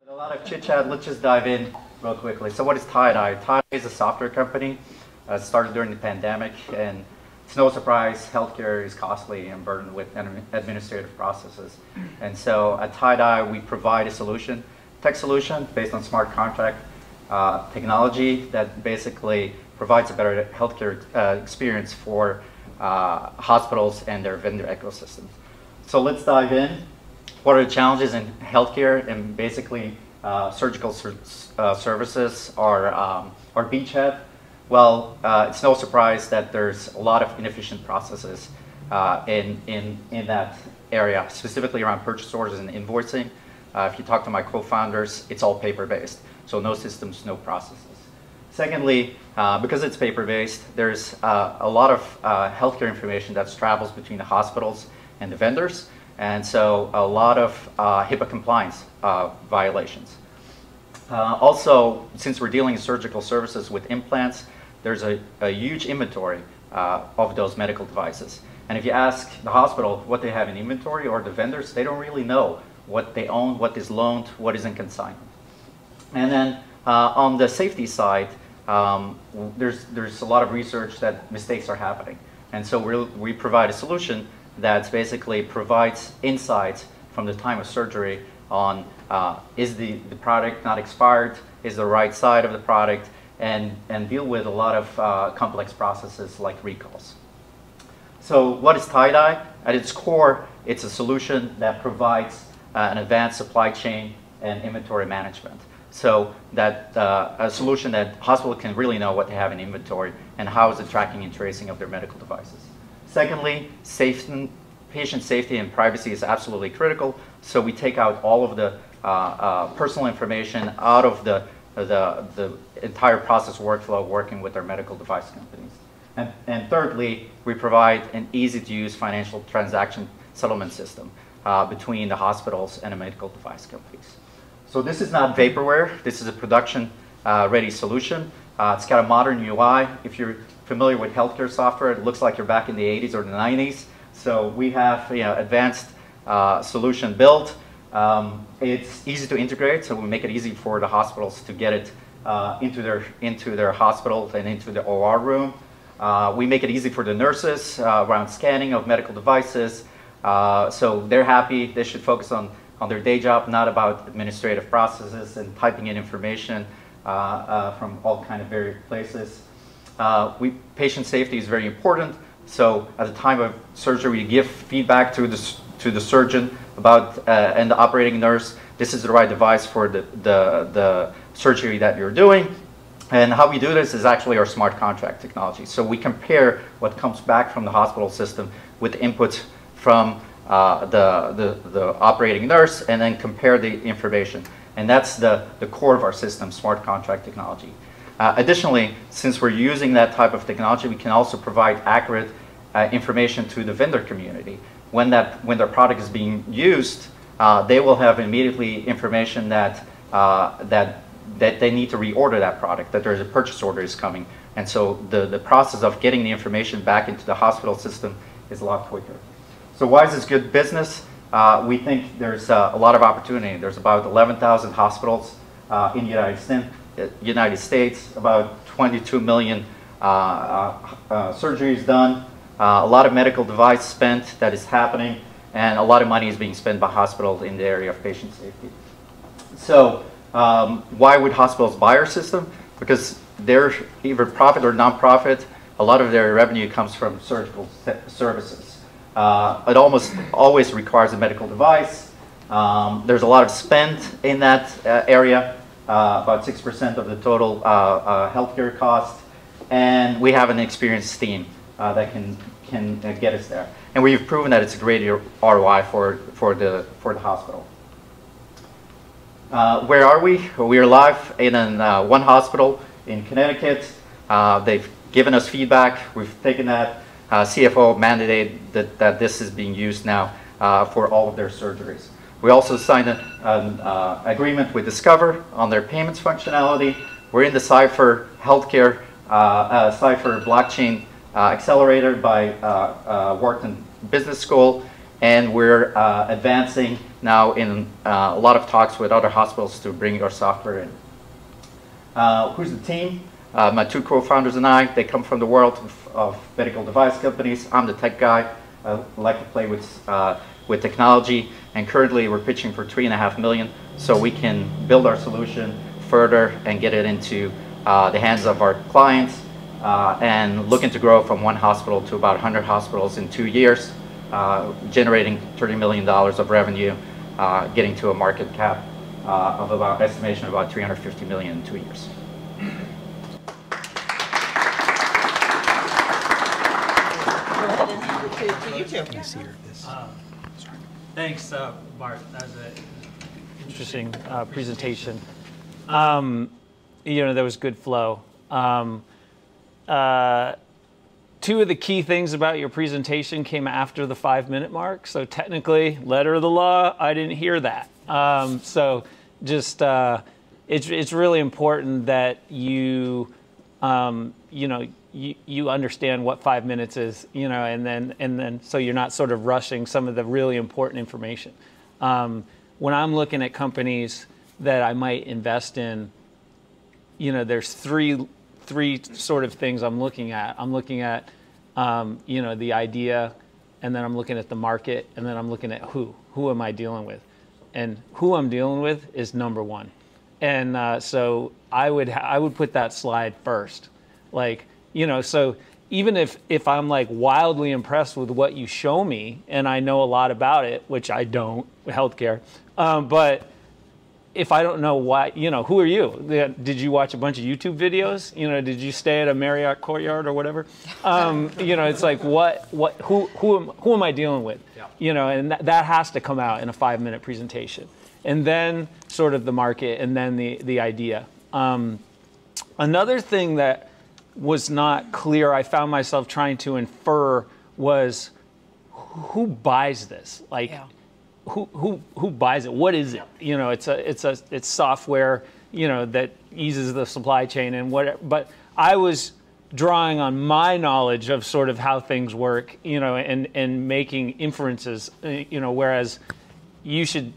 A lot of chit chat, let's just dive in real quickly. So what is TYDEi? TYDEi is a software company. Started during the pandemic, and it's no surprise healthcare is costly and burdened with administrative processes. And so at TYDEi, we provide a solution, tech solution based on smart contract technology that basically provides a better healthcare experience for hospitals and their vendor ecosystems. So let's dive in. What are the challenges in healthcare? And basically, surgical services are beachhead. Well, it's no surprise that there's a lot of inefficient processes in that area, specifically around purchase orders and invoicing. If you talk to my co-founders, it's all paper-based, so no systems, no processes. Secondly, because it's paper-based, there's a lot of healthcare information that travels between the hospitals and the vendors. And so a lot of HIPAA compliance violations. Also, since we're dealing in surgical services with implants, there's a huge inventory of those medical devices. And if you ask the hospital what they have in inventory or the vendors, they don't really know what they own, what is loaned, what is in consignment. And then on the safety side, there's a lot of research that mistakes are happening. And so we provide a solution that basically provides insights from the time of surgery on is the product not expired, is the right side of the product, and deal with a lot of complex processes like recalls. So what is TYDEi? At its core, it's a solution that provides an advanced supply chain and inventory management. So that a solution that hospital can really know what they have in inventory and how is the tracking and tracing of their medical devices. Secondly, patient safety and privacy is absolutely critical. So we take out all of the personal information out of the entire process workflow working with our medical device companies. And thirdly, we provide an easy-to-use financial transaction settlement system between the hospitals and the medical device companies. So this is not vaporware. This is a production-ready solution. It's got a modern UI. If you're familiar with healthcare software, it looks like you're back in the 80s or the 90s. So we have advanced solution built. It's easy to integrate, so we make it easy for the hospitals to get it into their hospital and into the OR room. We make it easy for the nurses around scanning of medical devices. So they're happy. They should focus on their day job, not about administrative processes and typing in information from all kind of various places. Patient safety is very important. So at the time of surgery, we give feedback to the surgeon about and the operating nurse. This is the right device for the surgery that you're doing. And how we do this is actually our smart contract technology. So we compare what comes back from the hospital system with inputs from the operating nurse, and then compare the information. And that's the core of our system, smart contract technology. Additionally, since we're using that type of technology, we can also provide accurate information to the vendor community. When their product is being used, they will have immediately information that they need to reorder that product, that there's a purchase order is coming. And so the process of getting the information back into the hospital system is a lot quicker. So why is this good business? We think there's a lot of opportunity. There's about 11,000 hospitals in the United States, about 22 million surgeries done, a lot of medical device spent that is happening, and a lot of money is being spent by hospitals in the area of patient safety. So why would hospitals buy our system? Because they're either profit or non-profit. A lot of their revenue comes from surgical services. It almost always requires a medical device. There's a lot of spend in that area. About 6% of the total healthcare cost, and we have an experienced team that can get us there. And we've proven that it's a great ROI for the hospital. Where are we? We are live in one hospital in Connecticut. They've given us feedback. We've taken that. CFO mandated that this is being used now for all of their surgeries. We also signed an agreement with Discover on their payments functionality. We're in the Cypher Healthcare, Cypher Blockchain Accelerator by Wharton Business School. And we're advancing now in a lot of talks with other hospitals to bring our software in. Who's the team? My two co-founders and I, they come from the world of medical device companies. I'm the tech guy. I like to play with technology, and currently we're pitching for $3.5 million so we can build our solution further and get it into the hands of our clients, and looking to grow from 1 hospital to about 100 hospitals in 2 years, generating $30 million of revenue, getting to a market cap of about estimation of about $350 million in 2 years. To you two. Thanks, Bart. That was an interesting presentation. There was good flow. Two of the key things about your presentation came after the 5-minute mark. So technically, letter of the law, I didn't hear that. So just it's really important that you you understand what 5 minutes is, and then so you're not sort of rushing some of the really important information. When I'm looking at companies that I might invest in, there's three sort of things I'm looking at. I'm looking at the idea, and then I'm looking at the market, and then I'm looking at who am I dealing with, and who I'm dealing with is number one. And so I would put that slide first, so even if I'm like wildly impressed with what you show me and I know a lot about it, which I don't, healthcare, but if I don't know why, who are you? Did you watch a bunch of YouTube videos? Did you stay at a Marriott Courtyard or whatever? It's like who am I dealing with? Yeah. And that has to come out in a 5-minute presentation, and then sort of the market, and then the idea. Another thing that was not clear, I found myself trying to infer, was who buys this? Who buys it? What is it? It's software, that eases the supply chain and whatever. But I was drawing on my knowledge of sort of how things work, and making inferences, whereas you should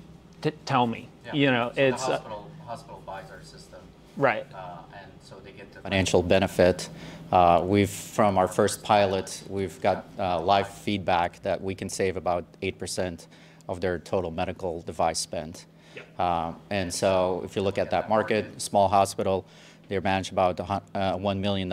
tell me, So it's the hospital buys our system, right. And so they get the financial benefit. From our first pilot, we've got live feedback that we can save about 8% of their total medical device spend. Yep. And so if you look at that market, small hospital, they manage about $1 million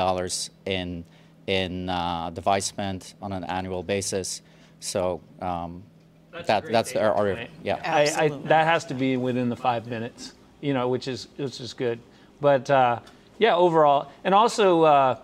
in device spend on an annual basis. So that's our yeah. That has to be within the 5 minutes, which is good. But yeah, overall, and also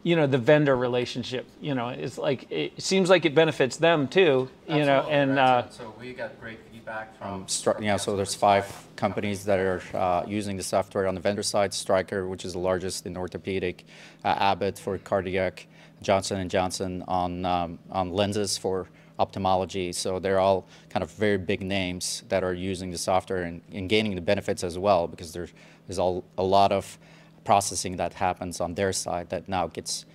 the vendor relationship, it's like, it seems like it benefits them too, and so we got great feedback from so there's 5 companies that are using the software on the vendor side: Stryker, which is the largest in orthopedic, Abbott for cardiac, Johnson & Johnson on lenses for ophthalmology. So they're all kind of very big names that are using the software and gaining the benefits as well, because there's a lot of processing that happens on their side that now gets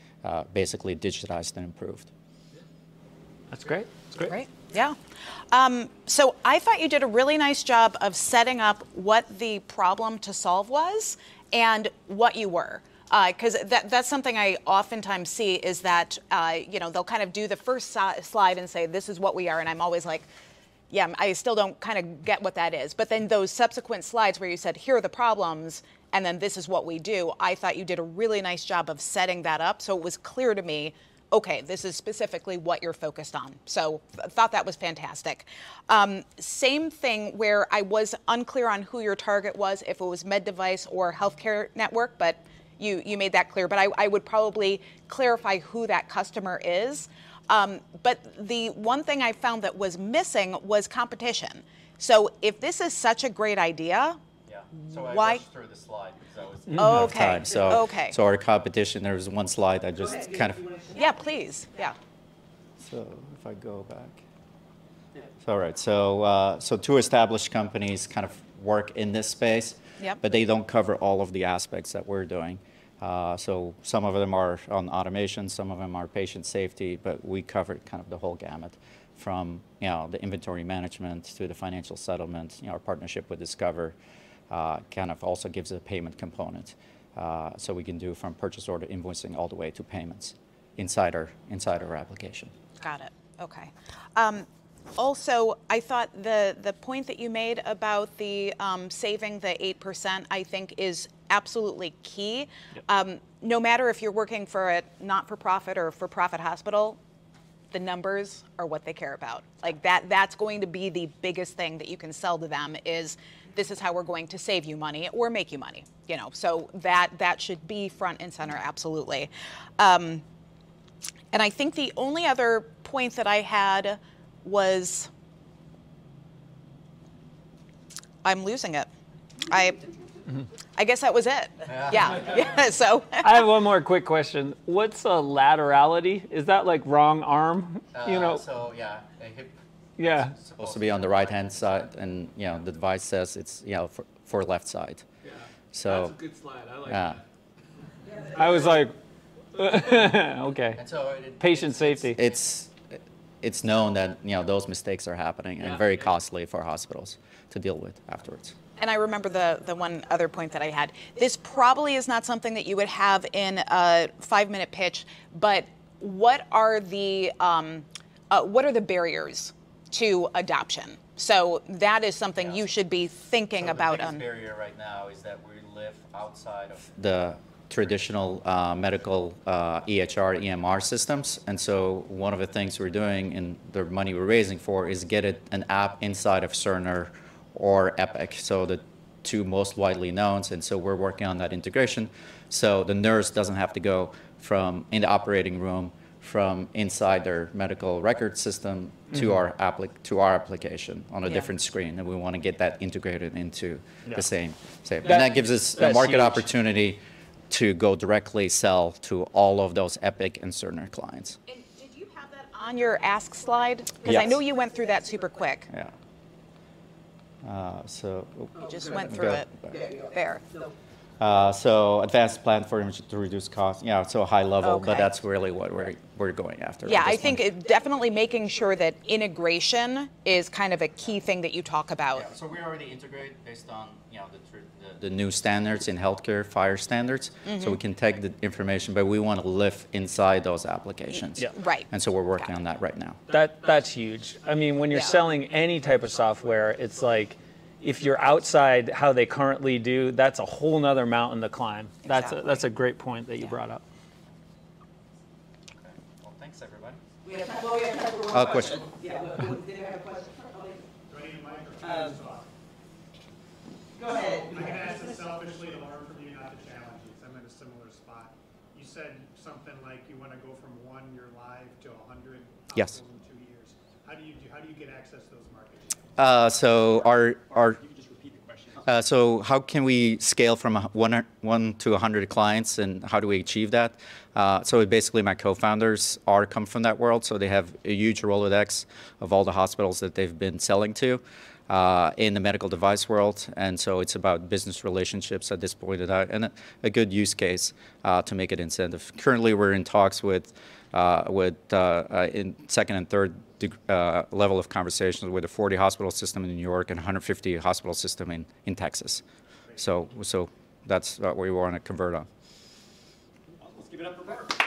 basically digitized and improved. That's great. That's great. Great. Yeah. So I thought you did a really nice job of setting up what the problem to solve was and what you were. Because that's something I oftentimes see, is that, they'll kind of do the first slide and say, this is what we are. And I'm always like, yeah, I still don't kind of get what that is. But then those subsequent slides where you said, here are the problems, and then this is what we do, I thought you did a really nice job of setting that up. So it was clear to me, okay, this is specifically what you're focused on. So I thought that was fantastic. Same thing where I was unclear on who your target was, if it was med device or healthcare network, but you made that clear. But I would probably clarify who that customer is. But the one thing I found that was missing was competition. So if this is such a great idea, so I why? rushed through the slide because I was Okay. time. So, okay. So our competition, there was one slide I just kind of. Yeah, please. Yeah. So if I go back. So, all right. So 2 established companies kind of work in this space, Yep. but they don't cover all of the aspects that we're doing. So some of them are on automation, some of them are patient safety, but we covered kind of the whole gamut from the inventory management to the financial settlement. Our partnership with Discover kind of also gives a payment component. So we can do from purchase order invoicing all the way to payments inside our application. Got it. Okay. Also, I thought the point that you made about the saving the 8%, I think, is absolutely key. Yep. No matter if you're working for a not-for-profit or for-profit hospital, the numbers are what they care about. Like that's going to be the biggest thing that you can sell to them is this is how we're going to save you money or make you money. So that should be front and center, absolutely. And I think the only other point that I had was, I'm losing it. I guess that was it. Yeah. So I have one more quick question. What's a laterality? Is that like wrong arm? So yeah, a hip. Yeah. It's supposed to be on the right-hand side, and the device says it's for left side. Yeah. So that's a good slide. I like that. I was like, okay. And so Patient safety. It's known that those mistakes are happening and very costly for hospitals to deal with afterwards. And I remember the one other point that I had. This probably is not something that you would have in a 5-minute pitch, but what are the barriers to adoption? So that is something you should be thinking about. The biggest barrier right now is that we live outside of the traditional medical EHR, EMR systems. And so one of the things we're doing and the money we're raising for is get an app inside of Cerner or Epic, so the two most widely known. And so we're working on that integration. So the nurse doesn't have to go from in the operating room from inside their medical record system to our application on a different screen, and we want to get that integrated into the same. And that gives us a market opportunity to go directly sell to all of those Epic and Cerner clients. And did you have that on your ask slide? Because I know you went through that super quick. Yeah. You just went through it. There. So advanced platforms to reduce costs. So high level, but that's really what we're going after. Yeah, I think definitely making sure that integration is kind of a key thing that you talk about. Yeah, so we already integrate based on the new standards in healthcare, fire standards. So we can take the information, but we want to live inside those applications. Yeah. Right. And so we're working on that right now. That's huge. I mean, when you're selling any type of software, it's like, if you're outside how they currently do, that's a whole nother mountain to climb. Exactly. That's a great point that you brought up. Okay. Well, thanks everybody. We have time for one question. Yeah, did you have a question? Do I need a microphone to talk? Go ahead. I can ask this selfishly to learn from you, not to challenge you, 'cause I'm in a similar spot. You said something like you want to go from 1 year live to 100 Yes. in 2 years. How do you get access to those markets? So how can we scale from 1 to 100 clients, and how do we achieve that? So basically my co-founders come from that world, so they have a huge Rolodex of all the hospitals that they've been selling to in the medical device world, and so it's about business relationships at this point, and a good use case to make it incentive. Currently we're in talks with in second and third level of conversations with a 40 hospital system in New York and 150 hospital system in Texas. So that's what we want to convert on. Let's give it up for Mark.